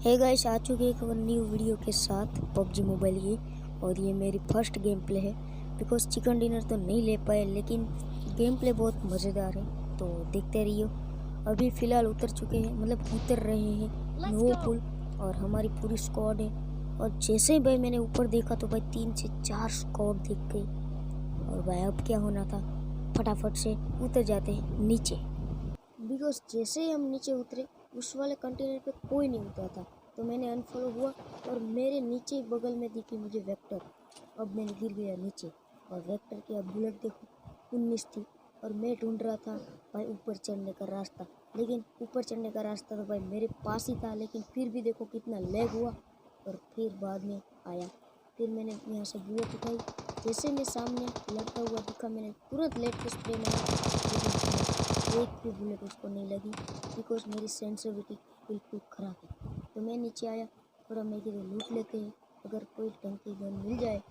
Hey guys, आ चुके एक new video के साथ पबजी मोबाइल की। और ये मेरी फर्स्ट गेम प्ले है बिकॉज चिकन डिनर तो नहीं ले पाए, लेकिन गेम प्ले बहुत मज़ेदार है, तो देखते रहिए। अभी फ़िलहाल उतर चुके हैं, मतलब उतर रहे हैं नो पुल, और हमारी पूरी स्क्वाड है। और जैसे ही भाई मैंने ऊपर देखा तो भाई 3 से 4 स्क्वाड दिख गई। और भाई अब क्या होना था, फटाफट से उतर जाते हैं नीचे, बिकॉज जैसे ही हम नीचे उतरे उस वाले कंटेनर पे कोई नहीं उतरा था, तो मैंने अनफॉलो हुआ और मेरे नीचे बगल में दिखी मुझे वेक्टर। अब मैंने गिर गया नीचे, और वेक्टर की अब बुलेट देखो 19 थी। और मैं ढूंढ रहा था भाई ऊपर चढ़ने का रास्ता, लेकिन ऊपर चढ़ने का रास्ता तो भाई मेरे पास ही था, लेकिन फिर भी देखो कितना लैग हुआ। और फिर बाद में आया, फिर मैंने यहाँ से बुलेट उठाई। जैसे मैं सामने लड़ता हुआ दिखा, मैंने तुरंत लेट के स्प्रे मारा, लेकिन एक भी बुलेट उसको नहीं लगी, बिकॉज मेरी सेंसिटिविटी बिल्कुल ख़राब है। तो मैं नीचे आया, थोड़ा मैं किधर लूट लेते हैं, अगर कोई ढंग की गन मिल जाए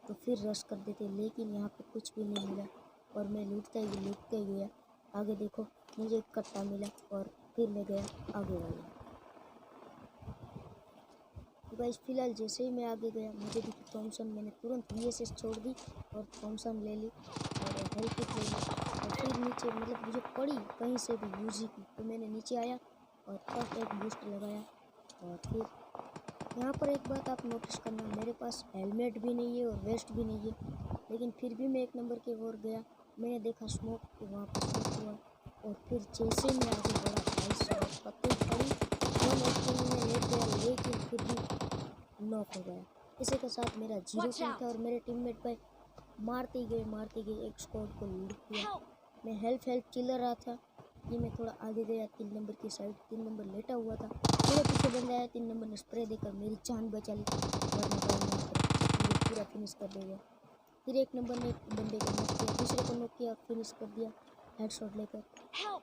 तो फिर रश कर देते, लेकिन यहाँ पे कुछ भी नहीं मिला। और मैं लूटता ही गया। आगे देखो मुझे एक कट्टा मिला, और फिर मैं गया आगे वाले। तो गाइस फिलहाल जैसे ही मैं आगे गया मुझे दिखी थॉमसन, मैंने तुरंत VSS छोड़ दी और थॉमसन ले ली और हेल्प किट ले ली। और फिर नीचे मतलब मुझे पड़ी कहीं से भी यूजी की, तो मैंने नीचे आया और फर्स्ट एक बूस्ट लगाया। और फिर यहाँ पर एक बात आप नोटिस करना, मेरे पास हेलमेट भी नहीं है और वेस्ट भी नहीं है, लेकिन फिर भी मैं एक नंबर के ओर गया। मैंने देखा स्मोक, तो वहाँ पर स्मोक हुआ। और फिर जैसे मैं आगे बढ़ा भाई साहब पत्ते पड़ी, मैं लेट गया, लेकिन फिर भी नॉक हो गया। इसी के साथ मेरा 0 किल था और मेरे टीममेट भाई मारते गए एक स्क्वाड को लूट दिया। मैं हेल्प चिल्ला रहा था कि मैं थोड़ा आगे गया 3 नंबर की साइड, 3 नंबर लेटा हुआ था, मेरे पीछे बंदा आया, 3 नंबर ने स्प्रे देकर मेरी जान बचा ली, वरना भाई मुझे पूरा फिनिश कर देगा। फिर एक नंबर ने बंदे को नॉक किया, दूसरे को नॉक किया, फिनिश कर दिया हेडशॉट लेकर।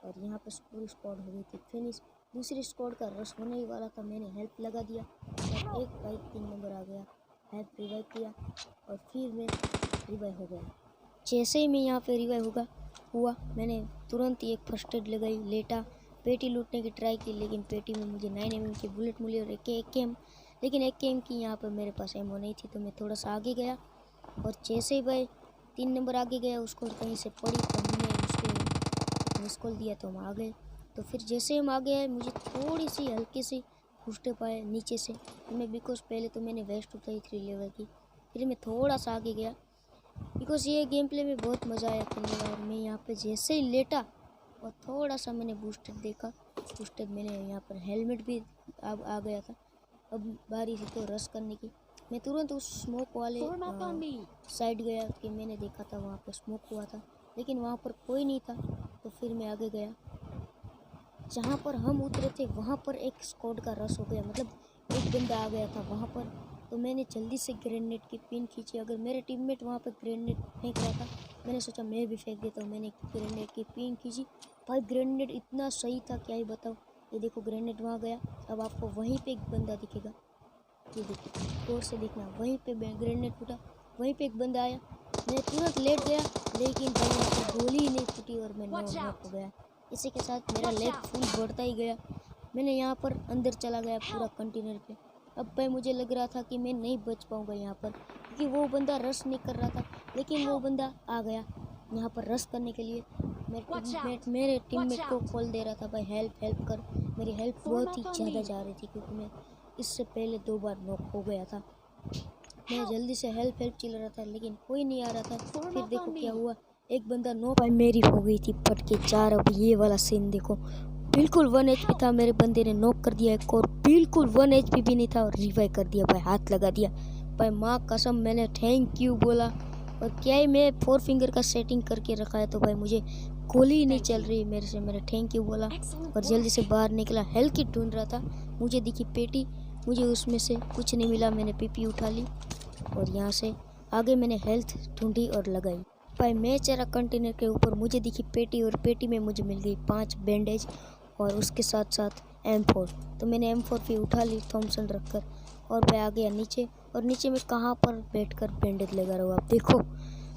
और यहाँ पर पूरी स्क्वाड हो गई थी फिनिश। दूसरी स्क्वाड का रश होने ही वाला था, मैंने हेल्प लगा दिया और एक भाई 3 नंबर आ गया, हेल्प रिवाइव किया और फिर मैं रिवाइव हो गया। जैसे ही मैं यहाँ पे रिवाइव हुआ मैंने तुरंत ही एक फर्स्ट एड लगाई, लेटा, पेटी लूटने की ट्राई की, लेकिन पेटी में मुझे 9mm की बुलेट मिली और एक AKM, लेकिन AKM की यहाँ पर मेरे पास एमो नहीं थी, तो मैं थोड़ा सा आगे गया। और जैसे ही भाई 3 नंबर आगे गया, उसको कहीं से पड़ी तो हमने उसको मिस कॉल दिया, तो हम आ गए। तो फिर जैसे हम आगे आए मुझे थोड़ी सी हल्की सी फुस्टे पाए नीचे से, तो मैं बिकॉज पहले तो मैंने वेस्ट उठाई 3 लेवल की, फिर मैं थोड़ा सा आगे गया, बिकॉज ये गेम प्ले में बहुत मज़ा आया खेलने का। और मैं यहाँ पे जैसे ही लेटा और थोड़ा सा मैंने बूस्टेड देखा, बूस्टेड मैंने यहाँ पर हेलमेट भी आ गया था। अब बारी थी तो रश करने की, मैं तुरंत उस स्मोक वाले साइड गया कि मैंने देखा था वहाँ पर स्मोक हुआ था, लेकिन वहाँ पर कोई नहीं था। तो फिर मैं आगे गया, जहाँ पर हम उतरे थे वहाँ पर एक स्क्वाड का रश हो गया, मतलब एक बंदा आ गया था वहाँ पर। तो मैंने जल्दी से ग्रेनेड की पिन खींची, अगर मेरे टीममेट वहाँ पर ग्रेनेड फेंक रहा था, मैंने सोचा मैं भी फेंक देता हूँ। मैंने ग्रेनेड की पिन खींची, भाई ग्रेनेड इतना सही था क्या ही बताओ। ये देखो ग्रेनेड वहाँ गया, अब आपको वहीं पे एक बंदा दिखेगा, ये देखिए गौर से देखना, वहीं पे ग्रेनेड फूटा, वहीं पे एक बंदा आया, मैं तुरंत लेट गया, लेकिन भाई यहाँ पर गोली ही नहीं फूटी और मैं नॉक हो गया। इसी के साथ मेरा लेग फुल बढ़ता ही गया, मैंने यहाँ पर अंदर चला गया पूरा कंटेनर पे। अब भाई मुझे लग रहा था कि मैं नहीं बच पाऊँगा यहाँ पर, क्योंकि वो बंदा रश नहीं कर रहा था, लेकिन वो बंदा आ गया यहाँ पर रश करने के लिए। मेरे टीममेट को कॉल दे रहा था, भाई हेल्प कर। मेरी हेल्प बहुत ही ज़्यादा जा रही थी, क्योंकि मैं इससे पहले 2 बार नॉक हो गया था। मैं जल्दी से हेल्प चिल्ला रहा था, लेकिन कोई नहीं आ रहा था। फिर देखो क्या हुआ, एक बंदा नॉक, भाई मेरी हो गई थी फटके 4। अब ये वाला सीन देखो, बिल्कुल 1 HP था, मेरे बंदे ने नॉक कर दिया एक और, बिल्कुल 1 HP भी नहीं था और रिवाइव कर दिया, भाई हाथ लगा दिया। भाई माँ कसम मैंने थैंक यू बोला, और क्या ही मैं 4 फिंगर का सेटिंग करके रखा है, तो भाई मुझे गोली ही नहीं चल रही मेरे से, मैंने थैंक यू बोला और जल्दी से बाहर निकला। हेल्थ किट ढूंढ रहा था, मुझे दिखी पेटी, मुझे उसमें से कुछ नहीं मिला, मैंने PP उठा ली और यहाँ से आगे मैंने हेल्थ ढूंढी और लगाई। भाई मैं चढ़ा कंटेनर के ऊपर, मुझे दिखी पेटी और पेटी में मुझे मिल गई 5 बैंडेज और उसके साथ साथ M4, तो मैंने M4 भी उठा ली थॉमसन रखकर, और मैं आ गया नीचे। और नीचे में कहाँ पर बैठकर बैंडेज लगा रहा हूँ, आप देखो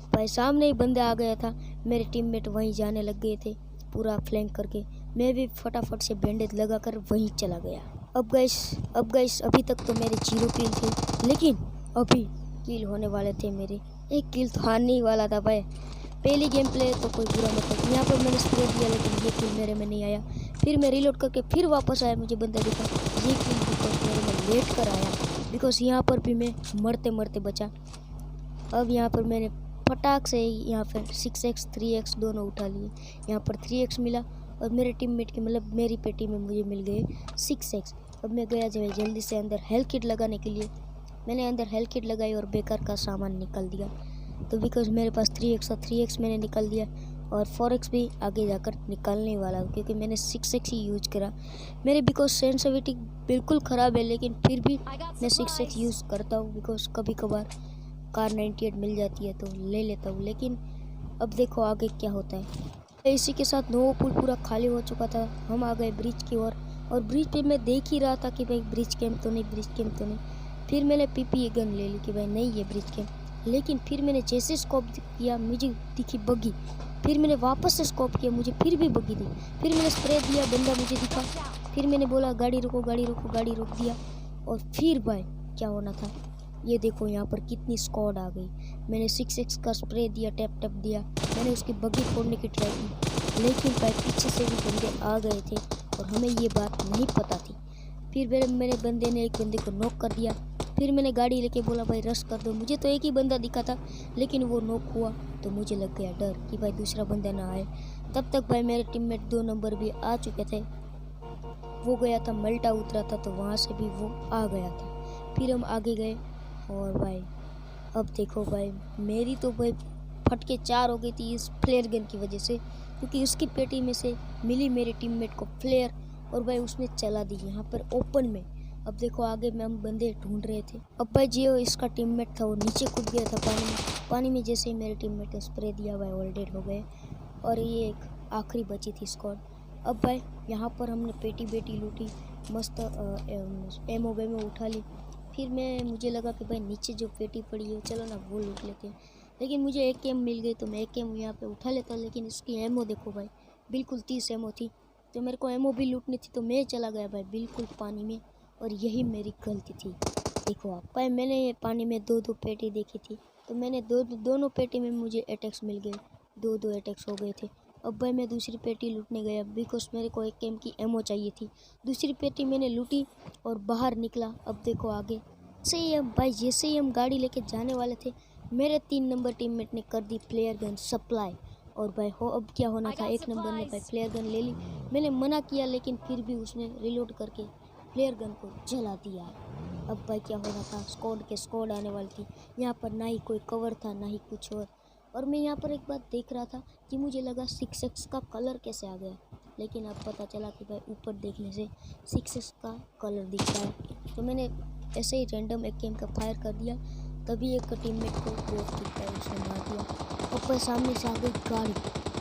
भाई सामने ही बंदा आ गया था, मेरे टीममेट वहीं जाने लग गए थे पूरा फ्लैंक करके, मैं भी फटाफट से बैंडेज लगाकर वहीं चला गया। अब गाइस अभी तक तो मेरे 0 किल थे, लेकिन अभी किल होने वाले थे मेरे। एक किल तो आने ही वाला था भाई। पहली गेम प्ले तो कोई बुरा मतलब, यहाँ पर मैंने स्प्रे दिया लेकिन ये किल मेरे में नहीं आया। फिर मैं रीलोड करके फिर वापस आया, मुझे बंदा दिखा, ये किल बिकॉज मेरे में लेट कर आया, बिकॉज यहाँ पर भी मैं मरते मरते बचा। अब यहाँ पर मैंने फटाक से यहाँ पर 6x 3x दोनों उठा लिए। यहाँ पर 3x मिला और मेरे टीममेट के मतलब मेरी पेटी में मुझे मिल गए 6x। अब मैं गया जो है जल्दी से अंदर हेल्थ किट लगाने के लिए। मैंने अंदर हेल्थ किट लगाई और बेकार का सामान निकल दिया, तो बिकॉज मेरे पास 3x था, 3x मैंने निकल दिया और 4x भी आगे जाकर निकलने वाला, क्योंकि मैंने 6x ही यूज करा। मेरे बिकॉज सेंसिटिविटी बिल्कुल ख़राब है, लेकिन फिर भी मैं 6x यूज़ करता हूँ, बिकॉज कभी कभार कार 98 मिल जाती है तो ले लेता हूँ। लेकिन अब देखो आगे क्या होता है। इसी के साथ नोवा पुल पूरा खाली हो चुका था, हम आ गए ब्रिज की ओर और ब्रिज पे मैं देख ही रहा था कि भाई ब्रिज कैंप तो नहीं, ब्रिज कैंप तो नहीं। फिर मैंने पीपी गन ले ली कि भाई नहीं ये ब्रिज कैंप, लेकिन फिर मैंने जैसे स्कोप किया मुझे दिखी बग्गी। फिर मैंने वापस से स्कोप किया, मुझे फिर भी बग्गी दी। फिर मैंने स्प्रे दिया, बंदा मुझे दिखा। फिर मैंने बोला गाड़ी रोको, गाड़ी रोको, गाड़ी रोक दिया। और फिर भाई क्या होना था, ये देखो यहाँ पर कितनी स्क्वाड आ गई। मैंने 6x का स्प्रे दिया, टैप टैप दिया, मैंने उसकी बग्गी फोड़ने की ट्राई की, लेकिन भाई पीछे से भी बंदे आ गए थे और हमें ये बात नहीं पता थी। फिर मेरे बंदे ने एक बंदे को नॉक कर दिया। फिर मैंने गाड़ी लेके बोला भाई रश कर दो। मुझे तो एक ही बंदा दिखा था, लेकिन वो नॉक हुआ तो मुझे लग गया डर कि भाई दूसरा बंदा ना आए। तब तक भाई मेरे टीममेट 2 नंबर भी आ चुके थे। वो गया था मल्टा उतरा था तो वहाँ से भी वो आ गया था। फिर हम आगे गए और भाई अब देखो भाई मेरी तो भाई फटके 4 हो गई थी इस फ्लेयर गन की वजह से, क्योंकि उसकी पेटी में से मिली मेरे टीममेट को फ्लेयर और भाई उसने चला दी यहाँ पर ओपन में। अब देखो आगे में हम बंदे ढूंढ रहे थे। अब भाई जियो इसका टीममेट था वो नीचे कूद गया था पानी में जैसे ही मेरे टीममेट ने स्प्रे दिया भाई ऑल डेड हो गए और ये एक आखिरी बची थी स्क्वाड। अब भाई यहाँ पर हमने पेटी बेटी लूटी, मस्त एमओ वेमो उठा ली। फिर मुझे लगा कि भाई नीचे जो पेटी पड़ी है चलो ना वो लूट लेते हैं, लेकिन मुझे एक एम मिल गई तो मैं एक एम यहाँ पे उठा लेता। लेकिन इसकी एमओ देखो भाई बिल्कुल 30 एमओ थी, तो मेरे को एमओ भी लूटनी थी तो मैं चला गया भाई बिल्कुल पानी में, और यही मेरी गलती थी। देखो आप भाई मैंने ये पानी में 2-2 पेटी देखी थी, तो मैंने दोनों पेटी में मुझे अटैक्स मिल गए, 2-2 अटैक्स हो गए थे। अब भाई मैं दूसरी पेटी लूटने गया बिकॉज मेरे को एक एम की एमओ चाहिए थी। दूसरी पेटी मैंने लूटी और बाहर निकला। अब देखो आगे जैसे ही हम गाड़ी लेके जाने वाले थे मेरे 3 नंबर टीममेट ने कर दी फ्लेयर गन सप्लाई। और भाई अब क्या होना था, 1 नंबर ने भाई फ्लेयर गन ले ली। मैंने मना किया लेकिन फिर भी उसने रिलोड करके फ्लेयर गन को जला दिया। अब भाई क्या होना था, स्क्वाड आने वाली थी। यहाँ पर ना ही कोई कवर था ना ही कुछ और मैं यहाँ पर एक बात देख रहा था कि मुझे लगा 6x का कलर कैसे आ गया, लेकिन अब पता चला कि भाई ऊपर देखने से 6x का कलर दिख रहा है। तो मैंने ऐसे ही रैंडम एक गेम का फायर कर दिया, तभी एक टीममेट को बोट दिखता है उसने मार दिया। और भाई सामने से आ गई गाड़ी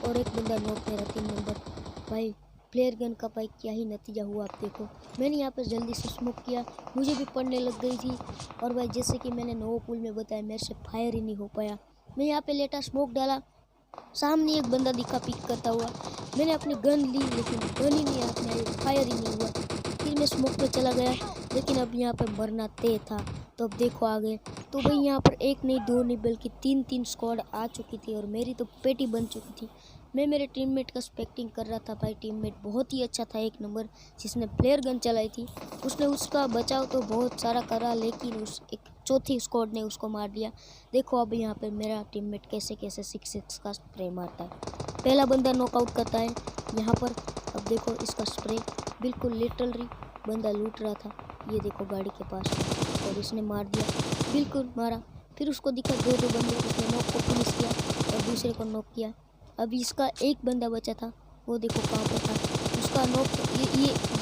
और एक बंदा नॉक मेरा 3 नंबर। भाई फ्लेयर गन का भाई क्या ही नतीजा हुआ आप देखो। मैंने यहाँ पर जल्दी से स्मोक किया, मुझे भी पड़ने लग गई थी। और भाई जैसे कि मैंने नोवा पुल में बताया मेरे से फायर ही नहीं हो पाया। मैं यहाँ पे लेटा स्मोक डाला, सामने एक बंदा दिखा पिक करता हुआ। मैंने अपनी गन ली लेकिन गन ही नहीं हाथ में आई, फायर ही नहीं हुआ। फिर मैं स्मोक पे चला गया, लेकिन अब यहाँ पे मरना तय था। तो अब देखो आगे तो भाई यहाँ पर 1 नहीं 2 नहीं बल्कि 3-3 स्क्वाड आ चुकी थी और मेरी तो पेटी बन चुकी थी। मैं मेरे टीममेट का स्पेक्टिंग कर रहा था। भाई टीममेट बहुत ही अच्छा था, 1 नंबर, जिसने फ्लेयर गन चलाई थी। उसने उसका बचाव तो बहुत सारा करा, लेकिन उस एक चौथी स्क्वाड ने उसको मार दिया। देखो अब यहाँ पे मेरा टीममेट कैसे 6x का स्प्रे मारता है। पहला बंदा नॉकआउट करता है यहाँ पर। अब देखो इसका स्प्रे बिल्कुल लिटरली बंदा लूट रहा था, ये देखो गाड़ी के पास, और इसने मार दिया, बिल्कुल मारा। फिर उसको दिखा 2-2 बंदे, उसने नॉक को फिनिश किया और दूसरे को नॉक किया। अभी इसका एक बंदा बचा था, वो देखो कहाँ पर था उसका नॉक।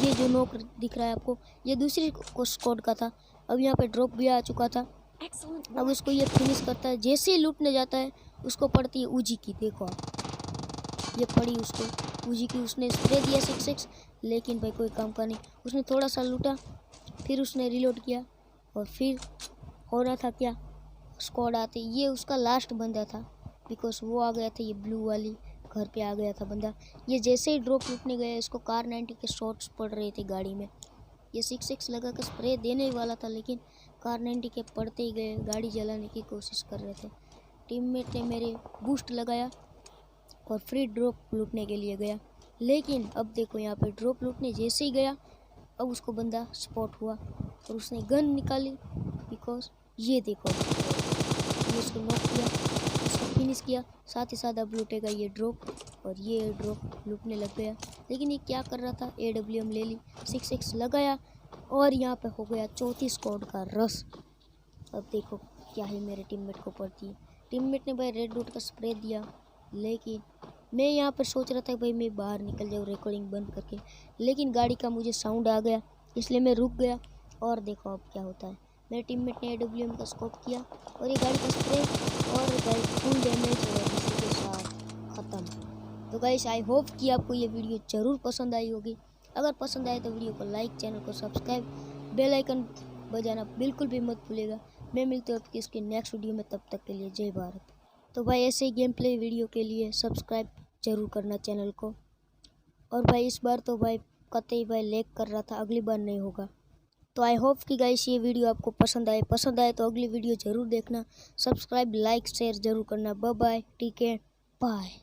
ये जो नॉक दिख रहा है आपको, ये दूसरी स्क्वाड का था। अब यहाँ पे ड्रॉप भी आ चुका था। अब उसको ये फिनिश करता है, जैसे ही लूटने जाता है उसको पड़ती है उजी की। देखो आप, ये पड़ी उसको उजी की, उसने स्प्रे दिया 6x, लेकिन भाई कोई काम का नहीं। उसने थोड़ा सा लूटा, फिर उसने रिलोड किया और फिर हो रहा था क्या, स्क्वाड आते, ये उसका लास्ट बंदा था बिकॉज वो आ गया था, ये ब्लू वाली घर पे आ गया था बंदा। ये जैसे ही ड्रॉप लूटने गया, इसको कार 90 के शॉट्स पड़ रहे थे गाड़ी में, ये 6-6 लगा कर स्प्रे देने ही वाला था, लेकिन कार 90 के पड़ते ही गए, गाड़ी जलाने की कोशिश कर रहे थे। टीममेट ने मेरे बूस्ट लगाया और फ्री ड्रॉप लूटने के लिए गया, लेकिन अब देखो यहाँ पे ड्रॉप लूटने जैसे ही गया, अब उसको बंदा स्पॉट हुआ और उसने गन निकाली। बिकॉज ये देखो, ये उसको नॉक किया, उसको फिनिश किया, साथ ही साथ अब लूटेगा ये ड्रॉप, और ये ड्रॉप लूटने लग गया। लेकिन ये क्या कर रहा था, AWM ले ली, 6-6 लगाया और यहाँ पे हो गया 34 स्क्वाड का रश। अब देखो क्या ही मेरे टीममेट को पड़ती है। टीममेट ने भाई रेड डॉट का स्प्रे दिया, लेकिन मैं यहाँ पर सोच रहा था भाई मैं बाहर निकल जाऊँ रिकॉर्डिंग बंद करके, लेकिन गाड़ी का मुझे साउंड आ गया, इसलिए मैं रुक गया। और देखो अब क्या होता है, मेरे टीममेट ने AWM का स्कोप किया और ये गाड़ी का स्प्रे, और गाइस फुल डैमेज और इसी के साथ ख़त्म। तो गाइस आई होप कि आपको ये वीडियो ज़रूर पसंद आई होगी। अगर पसंद आए तो वीडियो को लाइक, चैनल को सब्सक्राइब, बेल आइकन बजाना बिल्कुल भी मत भूलिएगा। मैं मिलता हूँ आपकी इसके नेक्स्ट वीडियो में, तब तक के लिए जय भारत। तो भाई ऐसे ही गेम प्ले वीडियो के लिए सब्सक्राइब ज़रूर करना चैनल को। और भाई इस बार तो भाई कतई भाई लैग कर रहा था, अगली बार नहीं होगा। तो आई होप कि गाइस ये वीडियो आपको पसंद आए तो अगली वीडियो ज़रूर देखना। सब्सक्राइब, लाइक, शेयर ज़रूर करना। Bye bye, take care, bye.